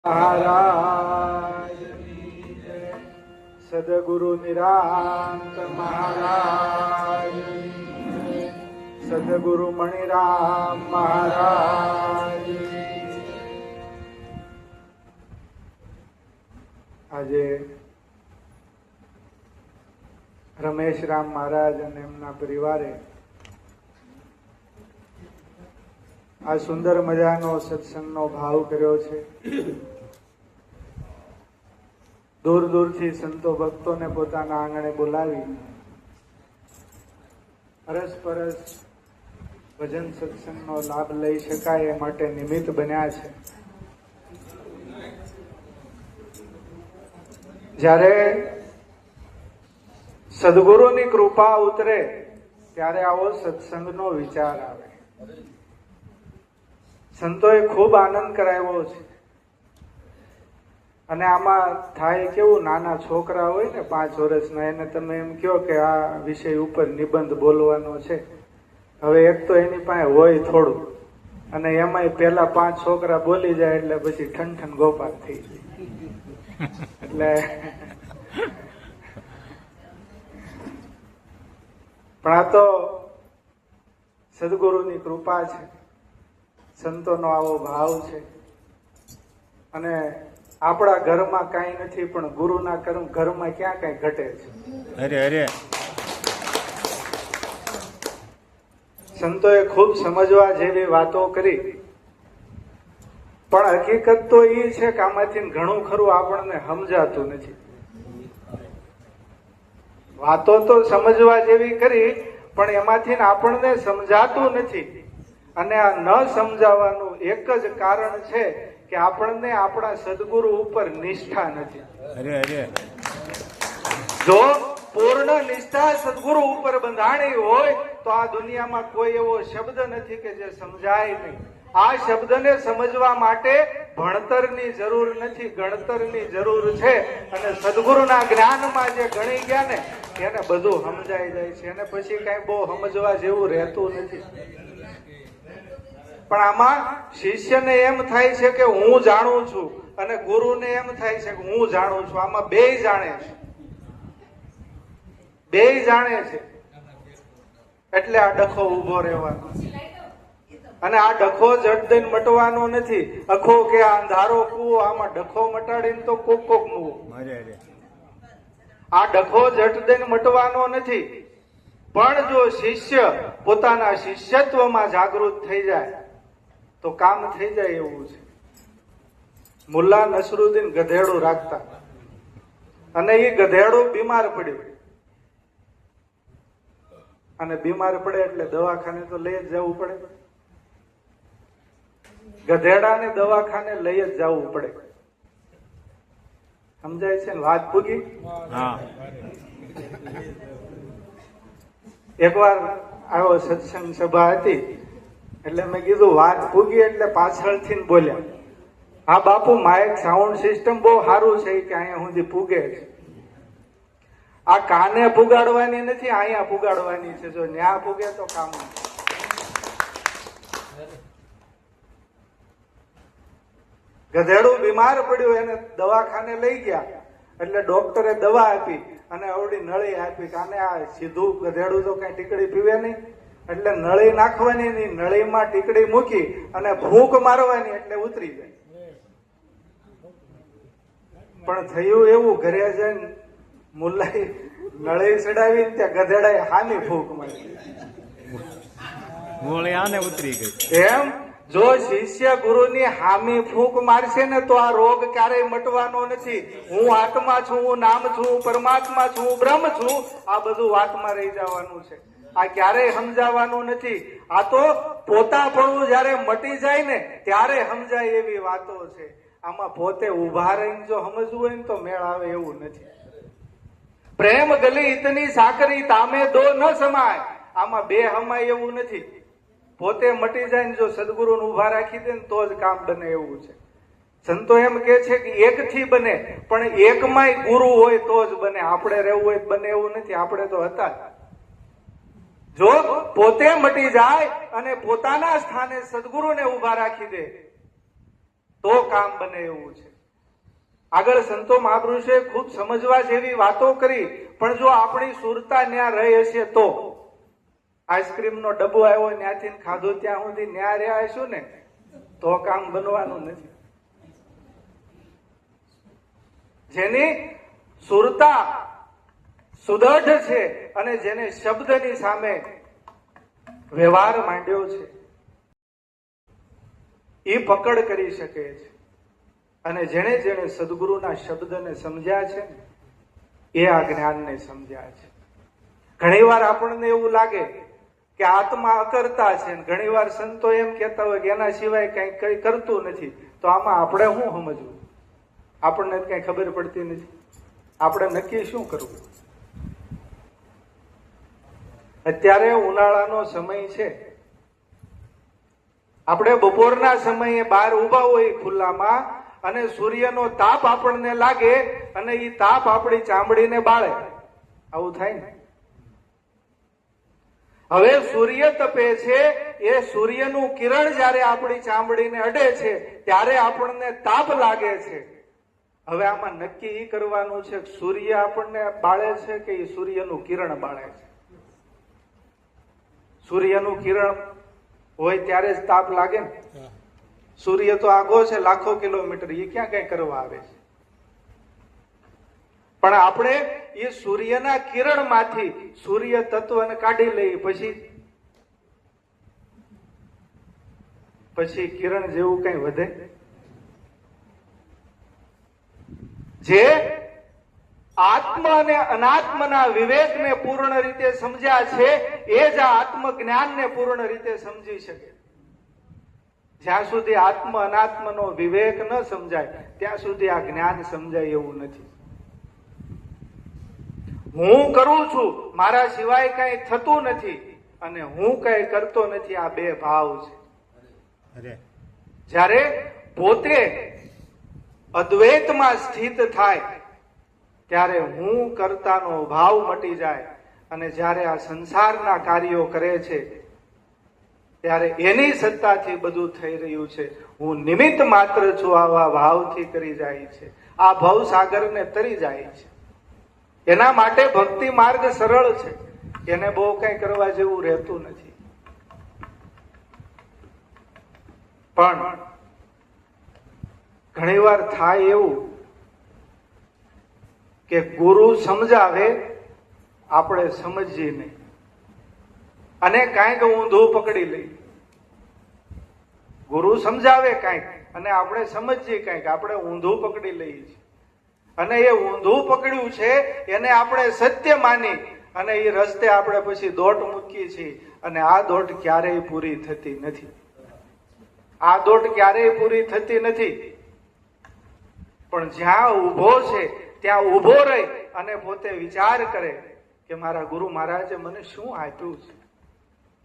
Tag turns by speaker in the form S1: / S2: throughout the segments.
S1: महाराज सदगुरु निरांत महाराज, सदगुरु मणिराम महाराज। આજે રમેશરામ મહારાજ અને એમના પરિવારે આ સુંદર મજાનો સત્સંગનો ભાવ કર્યો છે। દૂર દૂરથી સંતો ભક્તોને પોતાના આંગણે બોલાવી અરસપરસ ભજન સત્સંગનો લાભ લઈ શકાય એ માટે નિમિત્ત બન્યા છે। જ્યારે સદગુરુની કૃપા ઉતરે ત્યારે આવો સત્સંગનો વિચાર આવે। સંતોએ ખૂબ આનંદ કરાવ્યો છે અને આમાં થાય કેવું, નાના છોકરા હોય ને 5 વર્ષના, એને તમે એમ કહો કે આ વિષય ઉપર નિબંધ બોલવાનો છે, હવે એક તો એની પાસે હોય થોડું અને એમાંય પેલા 5 છોકરા બોલી જાય એટલે પછી ઠન ગોપાલ થઈ જાય। એટલે પણ આ તો સદગુરુની કૃપા છે, સંતોનો આવો ભાવ છે। અને આપણા ઘરમાં કાંઈ નથી પણ ગુરુના ઘરમાં ક્યાં કઈ ઘટે છે।
S2: અરે અરે
S1: સંતોએ ખૂબ સમજવા જેવી વાતો કરી, પણ હકીકત તો એ છે કે આમાંથી ઘણું ખરું આપણને સમજાતું નથી। વાતો તો સમજવા જેવી કરી પણ એમાંથી આપણને સમજાતું નથી। અને આ ન સમજાવવાનું એક જ કારણ છે કે આપણને આપણા સદગુરુ ઉપર નિષ્ઠા નથી।
S2: અરે અરે
S1: જો પૂર્ણ નિષ્ઠા સદગુરુ ઉપર બંધાણી હોય તો આ દુનિયામાં કોઈ એવો શબ્દ નથી કે જે સમજાય નહીં। આ શબ્દને સમજવા માટે ભણતરની જરૂર નથી, ગણતરની જરૂર છે। અને સદગુરુના જ્ઞાનમાં જે ગણી ગયા ને એને બધું સમજાઈ જાય છે, અને પછી કઈ બહુ સમજવા જેવું રહેતું નથી। પણ આમાં શિષ્યને એમ થાય છે કે હું જાણું છું અને ગુરુને એમ થાય છે કે હું જાણું છું। આમાં બેય જાણે છે, બેય જાણે છે, એટલે આ ડખો ઉભો રહેવાનો। અને આ ડખો જટ દઈને મટવાનો નથી। અખો કે આ અંધારો કૂવો, આમાં ડખો મટાડીને તો કોક મુવો। આ ડખો જટ દઈને મટવાનો નથી। પણ જો શિષ્ય પોતાના શિષ્યત્વમાં જાગૃત થઈ જાય તો કામ થઈ જાય એવું છે। મુલ્લા નસરુદ્દીન ગધેડું રાખતા અને એ ગધેડું બીમાર પડ્યું, અને બીમાર પડે એટલે દવાખાને તો લઈ જ જવું પડે। ગધેડાને દવાખાને લઈ જ જવું પડે, સમજાય છે ને વાત પૂગી? એકવાર આવો સત્સંગ સભા હતી એટલે મેં કીધું વાત પૂગી એટલે પાછળથી બોલ્યા, હા બાપુ માઇક સાઉન્ડ સિસ્ટમ બહુ સારું છે કે અહીંયા સુધી પૂગે છે। આ કાને પુગાડવાની નથી, અહીંયા પુગાડવાની છે। જો ન્યા પૂગે તો કામ નથી। ગધેડું બીમાર પડ્યું, એને દવાખાને લઈ ગયા એટલે ડોક્ટરે દવા આપી અને અવળી નળી આપી કે આને આ સીધું ગધેડું તો કઈ ટીકડી પીવે નહીં, એટલે નળી નાખવાની નહીં, નળીમાં ટીકડી મૂકી અને ફૂંક મારવાની એટલે ઉતરી જાય। પણ થયું એવું, ઘરે જઈને મુલ્લાએ નળી ચડાવી ત્યાં ગધેડાએ હાની ફૂંક મારી,
S2: ઉતરી ગઈ।
S1: એમ જો શિષ્ય ગુરુની હામી ફૂંક મારશે ને તો આ રોગ ક્યારેય મટવાનો નથી। હું આત્મા છું, હું નામ છું, હું પરમાત્મા છું, હું બ્રહ્મ છું, આ બધું વાતમાં રહી જવાનું છે। આ ક્યારેય સમજાવવાનું નથી। આ તો પોતાપણું જયારે મટી જાય ને ત્યારે સમજાય એવી વાતો છે। આમાં પોતે ઉભા રહીને જો સમજવું હોય ને તો મેળ આવે એવું નથી। પ્રેમ ગલી ઇતની સાકરી તામે દો ન સમાય, આમાં બે હમાય એવું નથી। પોતે મટી જાય ને જો સદગુરુને ઉભા રાખી દે ને તો જ કામ બને એવું છે। સંતો એમ કે છે કે એકથી બને, પણ એકમાંય ગુરુ હોય તો જ બને। આપણે રહેવું હોય બને એવું નથી, આપણે તો હતા જ। જો પોતે મટી જાય અને પોતાના સ્થાને સદગુરુને ઉભા રાખી દે તો કામ બને એવું છે। આગળ સંતો મહાપુરુષે ખૂબ સમજવા જેવી વાતો કરી, પણ જો આપણી સુરતા ન્યા રહી હશે તો આઈસ્ક્રીમનો ડબ્બો આવ્યો ત્યાંથી ખાધું ત્યાં સુધી ન્યા રહ્યા હશું ને તો કામ બનવાનું નથી. જેની સુરતા સુદઢ છે અને જેને શબ્દની સામે વ્યવહાર માંડ્યો છે એ પકડ કરી શકે છે. અને જેણે જેણે સદગુરુના શબ્દને સમજ્યા છે એ આ જ્ઞાનને સમજ્યા છે. ઘણી વાર આપણને એવું લાગે કે આત્મા અકર્તા છે, ઘણી વાર સંતો એમ કહેતા હોય કે એના સિવાય કઈ કરતું નથી. તો આમાં આપણે શું સમજવું? આપણને કઈ ખબર પડતી નથી. આપણે નક્કી શું કરવું? અત્યારે ઉનાળાનો સમય છે, આપણે બપોરના સમયે બહાર ઉભા હોય ખુલ્લામાં અને સૂર્યનો તાપ આપણને લાગે અને એ તાપ આપણી ચામડીને બાળે. આવું થાય ને? હવે સૂર્ય તપે છે, એ સૂર્યનું કિરણ જ્યારે આપણી ચામડીને અડે છે ત્યારે આપણને તાપ લાગે છે. હવે આમાં નક્કી એ કરવાનું છે કે સૂર્ય આપણને બાળે છે કે એ સૂર્યનું કિરણ બાળે છે. સૂર્યનું કિરણ હોય ત્યારે જ તાપ લાગે ને. સૂર્ય તો આઘો છે લાખો કિલોમીટર, એ ક્યાં કઈ કરવા આવે છે? પણ આપણે એ સૂર્યના કિરણમાંથી સૂર્ય તત્વને કાઢી લઈએ પછી કિરણ જેવું કઈ વધે? જે આત્મ અને અનાત્મના વિવેકને પૂર્ણ રીતે સમજ્યા છે એ જ આ આત્મજ્ઞાનને પૂર્ણ રીતે સમજી શકે. જ્યાં સુધી આત્મ અનાત્મનો વિવેક ન સમજાય ત્યાં સુધી આ જ્ઞાન સમજાય એવું નથી. હું કરું છું, મારા સિવાય કઈ થતું નથી, અને હું કઈ કરતો નથી, આ બે ભાવ છે. જ્યારે પોતે અદ્વૈતમાં સ્થિત થાય ત્યારે હું કરતાનો ભાવ મટી જાય, અને જ્યારે આ સંસારના કાર્યો કરે છે ત્યારે એની સત્તાથી બધું થઈ રહ્યું છે. હું નિમિત્ત માત્ર છું, આવા ભાવથી કરી જાય છે. આ ભવસાગરને તરી જાય છે. એના માટે ભક્તિ માર્ગ સરળ છે, એને બહુ કઈ કરવા જેવું રહેતું નથી. પણ ઘણીવાર થાય એવું કે ગુરુ સમજાવે, આપણે સમજીએ નહીં અને કાંઈક ઊંધું પકડી લઈએ. ગુરુ સમજાવે કાંઈક અને આપણે સમજીએ કાંઈક, આપણે ઊંધું પકડી લઈએ છીએ. અને એ ઊંધું પકડ્યું છે એને આપણે સત્ય માની અને એ રસ્તે આપણે પછી દોટ મૂકીએ છીએ, અને આ દોટ ક્યારેય પૂરી થતી નથી. આ દોટ ક્યારેય પૂરી થતી નથી. પણ જ્યાં ઊભો છે ત્યાં ઊભો રહી અને પોતે વિચાર કરે કે મારા ગુરુ મહારાજે મને શું આપ્યું છે,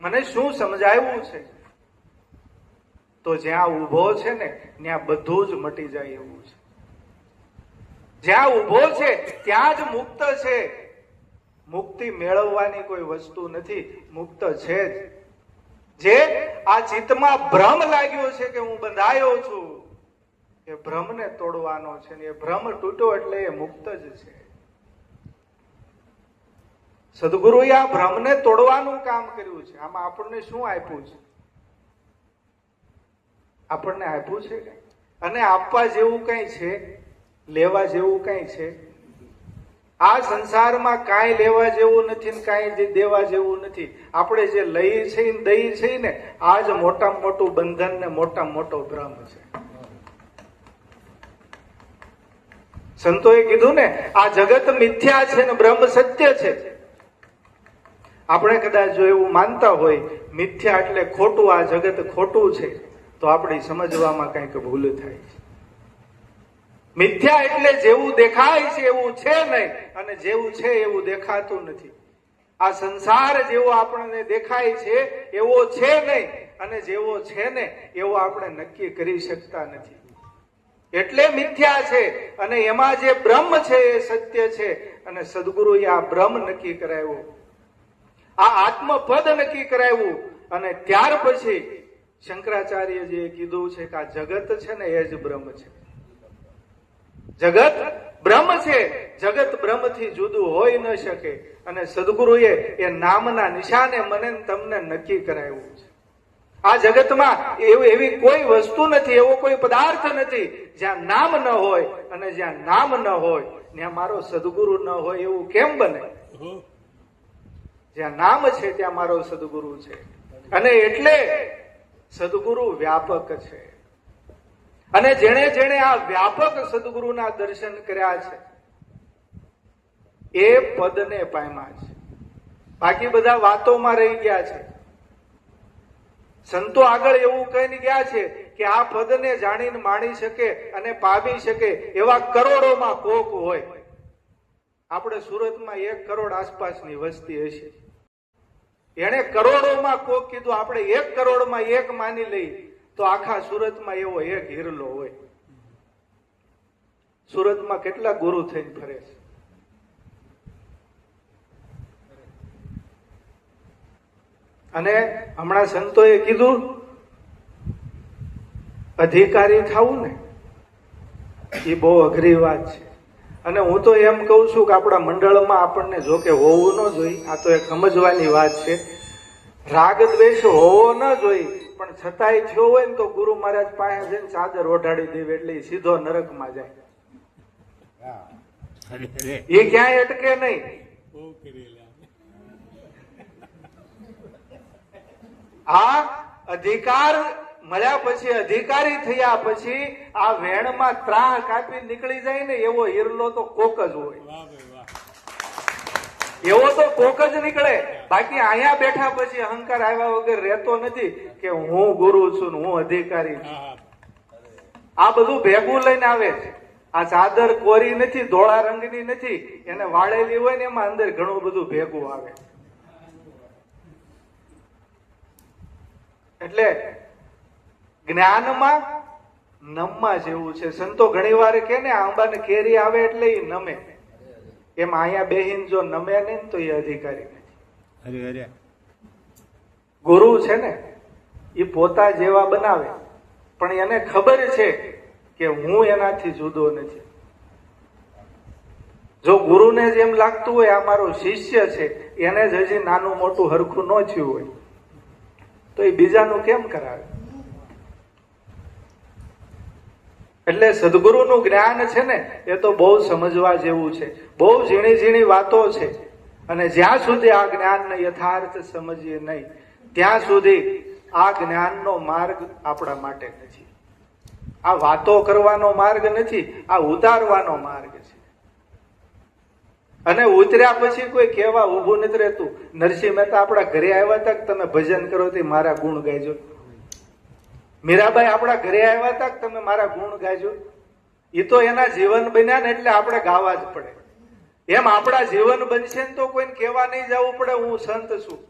S1: મને શું સમજાવ્યું છે. તો જ્યાં ઊભો છે ને ત્યાં બધું જ મટી જાય એવું છે. જ્યાં ઊભો છે ત્યાં જ મુક્ત છે. મુક્તિ મેળવવાની કોઈ વસ્તુ નથી, મુક્ત છે જ. જે આ ચિત્તમાં ભ્રમ લાગ્યો છે કે હું બંધાયો છું, એ ભ્રમને તોડવાનો છે, ને એ ભ્રમ તૂટ્યો એટલે એ મુક્ત જ છે. સદગુરુએ આ ભ્રમને તોડવાનું કામ કર્યું છે. આમાં આપણને શું આપ્યું છે? આપણને આપ્યું છે કઈ? અને આપવા જેવું કઈ છે? લેવા જેવું કઈ છે? આ સંસારમાં કાંઈ લેવા જેવું નથી ને કાંઈ દેવા જેવું નથી. આપણે જે લઈએ છીએ ને દઈએ છીએ ને આ જ મોટામાં મોટું બંધન ને મોટામાં મોટો ભ્રમ છે. સંતોએ કીધું ને આ જગત મિથ્યા છે ને બ્રહ્મ સત્ય છે. આપણે કદાચ જો એવું માનતા હોય મિથ્યા એટલે ખોટું, આ જગત ખોટું છે, તો આપણી સમજવામાં કંઈક ભૂલ થાય છે. મિથ્યા એટલે જેવું દેખાય છે એવું છે નહીં, અને જેવું છે એવું દેખાતું નથી. આ સંસાર જેવો આપણને દેખાય છે એવો છે નહીં, અને જેવો છે ને એવો આપણે નક્કી કરી શકતા નથી. એટલે મિથ્યા છે, અને એમાં જે બ્રહ્મ છે એ સત્ય છે. અને સદગુરુએ આ બ્રહ્મ નક્કી કરાવ્યું, આ આત્મપદ નક્કી કરાવ્યું. અને ત્યાર પછી શંકરાચાર્યજીએ કીધું છે કે આ જગત છે ને એ જ બ્રહ્મ છે. જગત બ્રહ્મ છે, જગત બ્રહ્મથી જુદું હોઈ ન શકે. અને સદગુરુએ એ નામના નિશાને મને ને તમને નક્કી કરાવ્યું છે. આ જગતમાં એવી કોઈ વસ્તુ નથી, એવો કોઈ પદાર્થ નથી જ્યાં નામ ન હોય, અને જ્યાં નામ ન હોય ત્યાં મારો સદગુરુ ન હોય એવું કેમ બને? જ્યાં નામ છે ત્યાં મારો સદગુરુ છે. અને એટલે સદગુરુ વ્યાપક છે. અને જેણે જેણે આ વ્યાપક સદગુરુના દર્શન કર્યા છે એ પદને પામ્યા છે. બાકી બધા વાતોમાં રહી ગયા છે. સંતો આગળ એવું કહીને ગયા છે કે આ પદને જાણીને માણી શકે અને પામી શકે એવા કરોડોમાં કોક હોય. આપણે સુરતમાં 1 કરોડ આસપાસની વસ્તી હશે. એને કરોડોમાં કોક કીધું, આપણે 1 કરોડમાં 1 માની લઈ તો આખા સુરતમાં એવો 1 હિરલો હોય. સુરતમાં કેટલા ગુરુ થઈને ફરે છે. અને હમણાં સંતોએ કીધું અધિકારી થવું ને એ બહુ અઘરી વાત છે. અને હું તો એમ કહું છું કે આપણા મંડળમાં આપણને જો કે હોવું ન જોઈએ, આ તો એક સમજવાની વાત છે. રાગ દ્વેષ હોવો ન જોઈએ, પણ છતાંય થયો હોય ને તો ગુરુ મહારાજ પાસે જઈને ચાદર ઓઢાડી દેવી એટલે એ સીધો નરકમાં જાય. એ ક્યાંય અટકે નહીં. આ અધિકાર મળ્યા પછી, અધિકારી થયા પછી આ વેણમાં ત્રાહ કાપી નીકળી જાય ને એવો હિરલો તો કોક જ હોય. એવો તો કોક જ નીકળે. બાકી અહીંયા બેઠા પછી અહંકાર આવ્યા વગર રહેતો નથી કે હું ગુરુ છું ને હું અધિકારી છું. આ બધું ભેગું લઈને આવે છે. આ ચાદર કોરી નથી, ધોળા રંગની નથી, એને વાળેલી હોય ને એમાં અંદર ઘણું બધું ભેગું આવે. એટલે જ્ઞાનમાં નમવા જેવું છે. સંતો ઘણી વાર કે ને આંબાને કેરી આવે એટલે એ નમે, એમ અહીંયા બેહીન જો નમે નહીં તો એ અધિકારી નથી. ગુરુ છે ને એ પોતા જેવા બનાવે, પણ એને ખબર છે કે હું એનાથી જુદો નથી. જો ગુરુને જેમ લાગતું હોય આ મારો શિષ્ય છે, એને જ હજી નાનું મોટું હરખું ન થયું હોય તો એ બીજાનું કેમ કરાવે? એટલે સદગુરુનું જ્ઞાન છે ને એ તો બહુ સમજવા જેવું છે. બહુ ઝીણી ઝીણી વાતો છે. અને જ્યાં સુધી આ જ્ઞાનને યથાર્થ સમજીએ નહીં ત્યાં સુધી આ જ્ઞાનનો માર્ગ આપણા માટે નથી. આ વાતો કરવાનો માર્ગ નથી, આ ઉતારવાનો માર્ગ છે. અને ઉતર્યા પછી કોઈ કહેવા ઊભું નથી રહેતું. નરસિંહ મહેતા આપણા ઘરે આવ્યા હતા કે તમે ભજન કરો તે મારા ગુણ ગાયજો. મીરાબાઈ આપણા ઘરે આવ્યા હતા કે તમે મારા ગુણ ગાયજો. એ તો એના જીવન બન્યા ને એટલે આપણે ગાવા જ પડે. એમ આપણા જીવન બનશે ને તો કોઈને કહેવા નહીં જવું પડે હું સંત છું.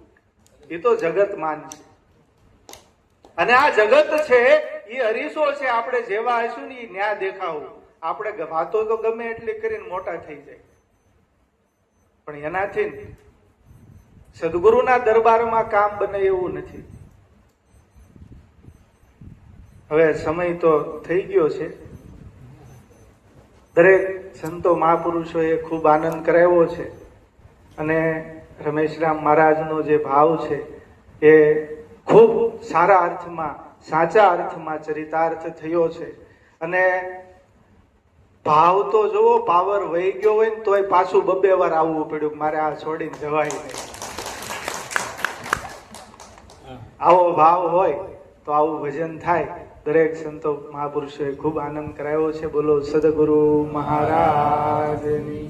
S1: એ તો જગત માન છે. અને આ જગત છે એ અરીસો છે. આપણે જેવા હશું ને એ ન્યા દેખાવું. આપણે વાતો તો ગમે એટલી કરીને મોટા થઈ જાય, પણ એનાથી સદગુરુના દરબારમાં કામ બને એવું નથી. હવે સમય તો થઈ ગયો છે. દરેક સંતો મહાપુરુષોએ ખૂબ આનંદ કરાવ્યો છે. અને રમેશરામ મહારાજનો જે ભાવ છે એ ખૂબ સારા અર્થમાં, સાચા અર્થમાં ચરિતાર્થ થયો છે. અને ભાવ તો જોવો, પાવર વહી ગયો હોય ને તોય પાછું 2 વાર આવવું પડ્યું, મારે આ છોડીને જવાય નહીં. આવો ભાવ હોય તો આવું ભજન થાય. દરેક સંતો મહાપુરુષોએ ખૂબ આનંદ કરાવ્યો છે. બોલો સદગુરુ મહારાજની.